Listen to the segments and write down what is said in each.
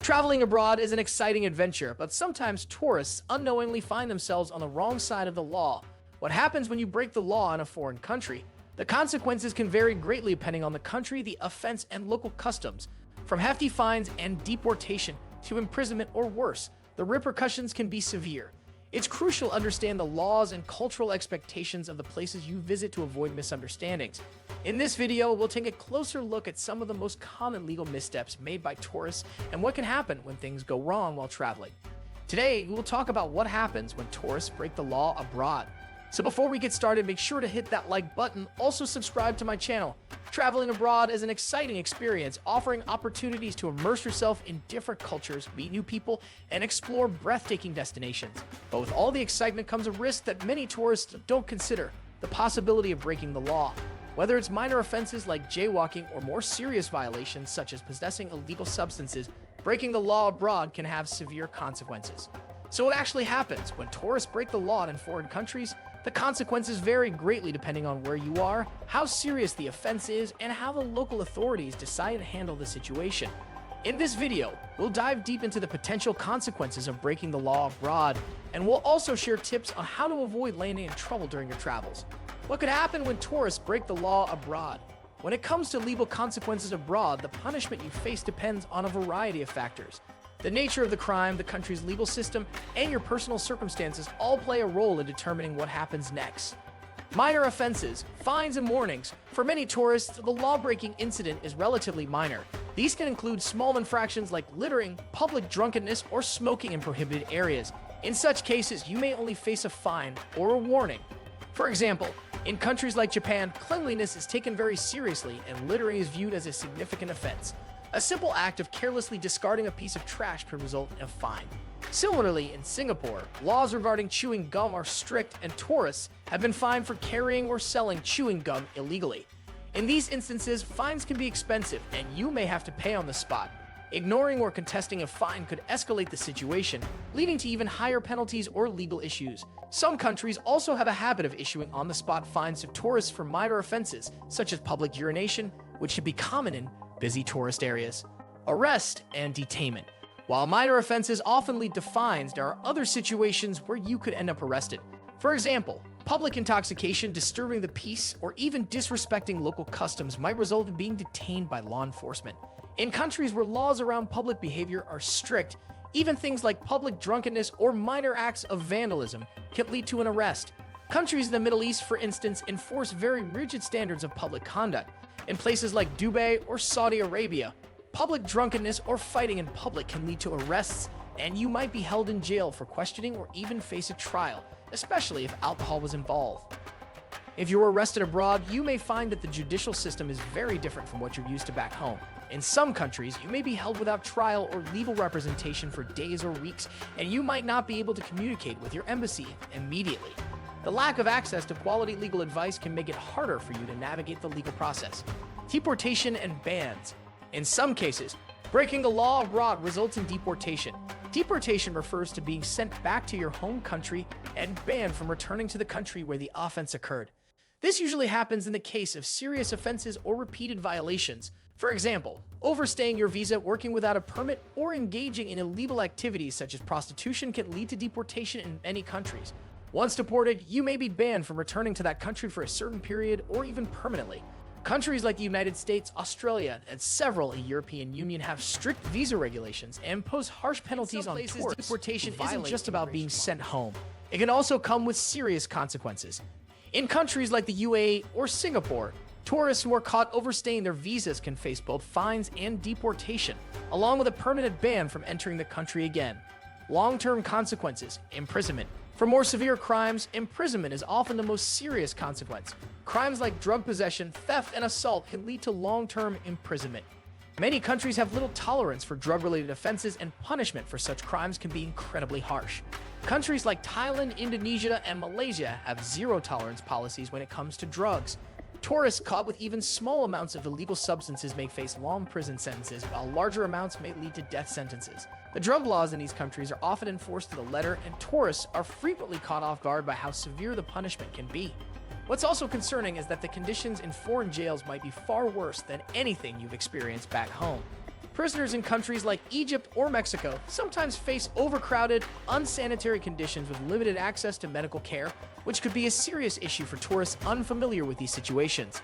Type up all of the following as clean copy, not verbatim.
Traveling abroad is an exciting adventure, but sometimes tourists unknowingly find themselves on the wrong side of the law. What happens when you break the law in a foreign country? The consequences can vary greatly depending on the country, the offense, and local customs. From hefty fines and deportation to imprisonment or worse, the repercussions can be severe. It's crucial to understand the laws and cultural expectations of the places you visit to avoid misunderstandings. In this video, we'll take a closer look at some of the most common legal missteps made by tourists and what can happen when things go wrong while traveling. Today, we'll talk about what happens when tourists break the law abroad. So before we get started, make sure to hit that like button. Also subscribe to my channel. Traveling abroad is an exciting experience, offering opportunities to immerse yourself in different cultures, meet new people, and explore breathtaking destinations. But with all the excitement comes a risk that many tourists don't consider: the possibility of breaking the law. Whether it's minor offenses like jaywalking or more serious violations such as possessing illegal substances, breaking the law abroad can have severe consequences. So what actually happens when tourists break the law in foreign countries? The consequences vary greatly depending on where you are, how serious the offense is, and how the local authorities decide to handle the situation. In this video, we'll dive deep into the potential consequences of breaking the law abroad, and we'll also share tips on how to avoid landing in trouble during your travels. What could happen when tourists break the law abroad? When it comes to legal consequences abroad, the punishment you face depends on a variety of factors. The nature of the crime, the country's legal system, and your personal circumstances all play a role in determining what happens next. Minor offenses, fines, and warnings. For many tourists, the law-breaking incident is relatively minor. These can include small infractions like littering, public drunkenness, or smoking in prohibited areas. In such cases, you may only face a fine or a warning. For example, in countries like Japan, cleanliness is taken very seriously and littering is viewed as a significant offense. A simple act of carelessly discarding a piece of trash could result in a fine. Similarly, in Singapore, laws regarding chewing gum are strict, and tourists have been fined for carrying or selling chewing gum illegally. In these instances, fines can be expensive, and you may have to pay on the spot. Ignoring or contesting a fine could escalate the situation, leading to even higher penalties or legal issues. Some countries also have a habit of issuing on-the-spot fines to tourists for minor offenses, such as public urination, which should be common in busy tourist areas. Arrest and detainment. While minor offenses often lead to fines, there are other situations where you could end up arrested. For example, public intoxication, disturbing the peace, or even disrespecting local customs might result in being detained by law enforcement. In countries where laws around public behavior are strict, even things like public drunkenness or minor acts of vandalism can lead to an arrest. Countries in the Middle East, for instance, enforce very rigid standards of public conduct. In places like Dubai or Saudi Arabia, public drunkenness or fighting in public can lead to arrests, and you might be held in jail for questioning or even face a trial, especially if alcohol was involved. If you were arrested abroad, you may find that the judicial system is very different from what you're used to back home. In some countries, you may be held without trial or legal representation for days or weeks, and you might not be able to communicate with your embassy immediately. The lack of access to quality legal advice can make it harder for you to navigate the legal process. Deportation and bans. In some cases, breaking the law abroad results in deportation. Deportation refers to being sent back to your home country and banned from returning to the country where the offense occurred. This usually happens in the case of serious offenses or repeated violations. For example, overstaying your visa, working without a permit, or engaging in illegal activities such as prostitution can lead to deportation in many countries. Once deported, you may be banned from returning to that country for a certain period or even permanently. Countries like the United States, Australia, and several in the European Union have strict visa regulations and impose harsh penalties on tourists. Deportation isn't just about being sent home. It can also come with serious consequences. In countries like the UAE or Singapore, tourists who are caught overstaying their visas can face both fines and deportation, along with a permanent ban from entering the country again. Long-term consequences: imprisonment. For more severe crimes, imprisonment is often the most serious consequence. Crimes like drug possession, theft, and assault can lead to long-term imprisonment. Many countries have little tolerance for drug-related offenses, and punishment for such crimes can be incredibly harsh. Countries like Thailand, Indonesia, and Malaysia have zero-tolerance policies when it comes to drugs. Tourists caught with even small amounts of illegal substances may face long prison sentences, while larger amounts may lead to death sentences. The drug laws in these countries are often enforced to the letter, and tourists are frequently caught off guard by how severe the punishment can be. What's also concerning is that the conditions in foreign jails might be far worse than anything you've experienced back home. Prisoners in countries like Egypt or Mexico sometimes face overcrowded, unsanitary conditions with limited access to medical care, which could be a serious issue for tourists unfamiliar with these situations.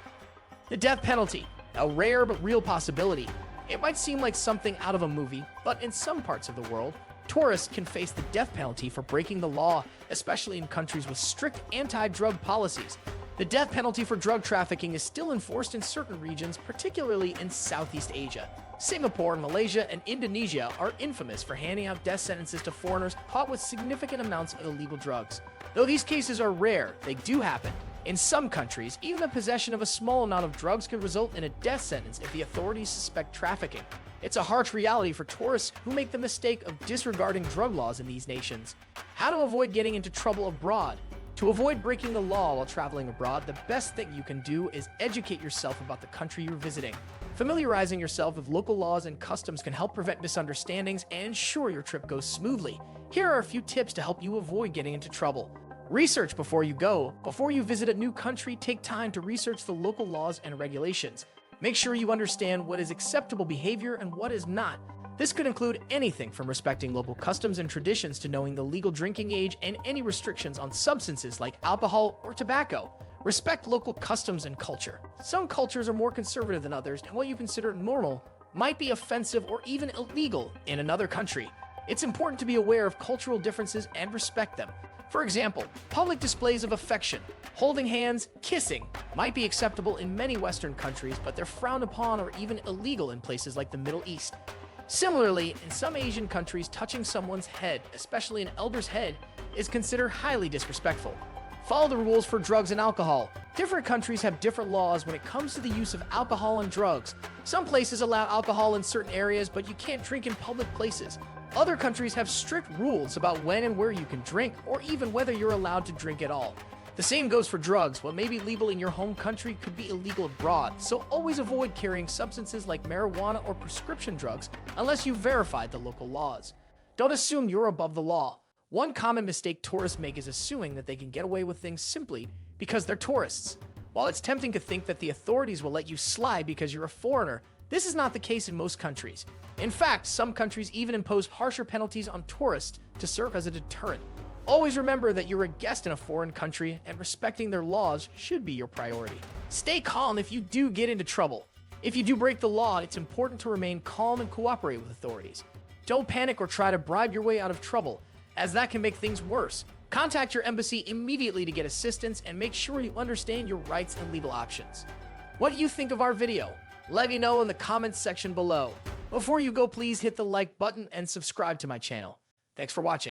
The death penalty, a rare but real possibility. It might seem like something out of a movie, but in some parts of the world, tourists can face the death penalty for breaking the law, especially in countries with strict anti-drug policies. The death penalty for drug trafficking is still enforced in certain regions, particularly in Southeast Asia. Singapore, Malaysia, and Indonesia are infamous for handing out death sentences to foreigners caught with significant amounts of illegal drugs. Though these cases are rare, they do happen. In some countries, even the possession of a small amount of drugs can result in a death sentence if the authorities suspect trafficking. It's a harsh reality for tourists who make the mistake of disregarding drug laws in these nations. How to avoid getting into trouble abroad? To avoid breaking the law while traveling abroad, the best thing you can do is educate yourself about the country you're visiting. Familiarizing yourself with local laws and customs can help prevent misunderstandings and ensure your trip goes smoothly. Here are a few tips to help you avoid getting into trouble. Research before you go. Before you visit a new country, take time to research the local laws and regulations. Make sure you understand what is acceptable behavior and what is not. This could include anything from respecting local customs and traditions to knowing the legal drinking age and any restrictions on substances like alcohol or tobacco. Respect local customs and culture. Some cultures are more conservative than others, and what you consider normal might be offensive or even illegal in another country. It's important to be aware of cultural differences and respect them. For example, public displays of affection, holding hands, kissing, might be acceptable in many Western countries, but they're frowned upon or even illegal in places like the Middle East. Similarly, in some Asian countries, touching someone's head, especially an elder's head, is considered highly disrespectful. Follow the rules for drugs and alcohol. Different countries have different laws when it comes to the use of alcohol and drugs. Some places allow alcohol in certain areas, but you can't drink in public places. Other countries have strict rules about when and where you can drink, or even whether you're allowed to drink at all. The same goes for drugs. What may be legal in your home country could be illegal abroad, so always avoid carrying substances like marijuana or prescription drugs unless you've verified the local laws. Don't assume you're above the law. One common mistake tourists make is assuming that they can get away with things simply because they're tourists. While it's tempting to think that the authorities will let you slide because you're a foreigner, this is not the case in most countries. In fact, some countries even impose harsher penalties on tourists to serve as a deterrent. Always remember that you're a guest in a foreign country, and respecting their laws should be your priority. Stay calm if you do get into trouble. If you do break the law, it's important to remain calm and cooperate with authorities. Don't panic or try to bribe your way out of trouble, as that can make things worse. Contact your embassy immediately to get assistance and make sure you understand your rights and legal options. What do you think of our video? Let me know in the comments section below. Before you go, please hit the like button and subscribe to my channel. Thanks for watching.